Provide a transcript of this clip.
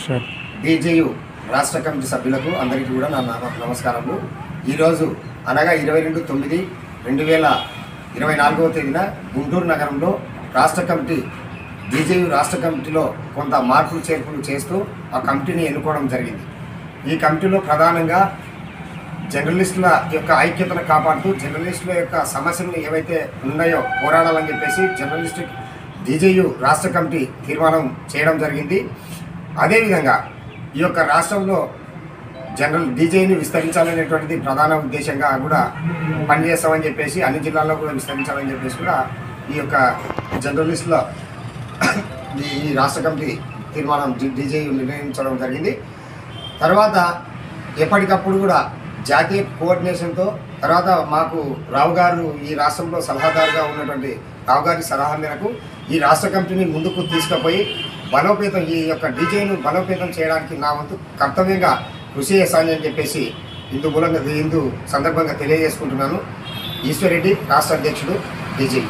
Sir బీజేయు రాష్ట్ర committee సభ్యులకు అందరికీ కూడా నా నమస్కారములు. ఈరోజు అనగా 22/9/2024 తేదీన గుంటూరు నగరంలో రాష్ట్ర కమిటీ బీజేయు రాష్ట్ర కమిటీలో కొంత మార్పులు చేర్పులు చేస్తూ ఆ కమిటీని ఎన్నుకోవడం జరిగింది. ఈ కమిటీలో ప్రధానంగా జర్నలిస్టుల యొక్క ఐక్యతను కాపాడుతూ జర్నలిస్టుల యొక్క సమస్యలను ఏవైతే ఉన్నాయో పోరాడాలని చెప్పేసి బీజేయు రాష్ట్ర కమిటీ తీర్మానం చేయడం జరిగింది. అదేవిధంగా ఈ యొక్క రాష్ట్రంలో డీజేని విస్తరించాలనేటువంటిది ప్రధాన ఉద్దేశంగా కూడా పనిచేస్తామని చెప్పేసి అన్ని జిల్లాల్లో కూడా విస్తరించాలని చెప్పేసి కూడా ఈ యొక్క జర్నలిస్టుల ఈ రాష్ట్ర కమిటీ తీర్మానం డీజేయు నిర్ణయించడం జరిగింది. తర్వాత ఎప్పటికప్పుడు కూడా జాతీయ కోఆర్డినేషన్తో తర్వాత మాకు రావు గారు ఈ రాష్ట్రంలో సలహాదారుగా ఉన్నటువంటి రావు గారి సలహా మేరకు ఈ రాష్ట్ర కమిటీని ముందుకు తీసుకుపోయి బలోపేతం ఈ యొక్క డీజేను బలోపేతం చేయడానికి నా వంతు కర్తవ్యంగా కృషి చేస్తానని చెప్పేసి ఇందు సందర్భంగా తెలియజేసుకుంటున్నాను. ఈశ్వర్ రెడ్డి, రాష్ట్ర అధ్యక్షుడు, డీజే.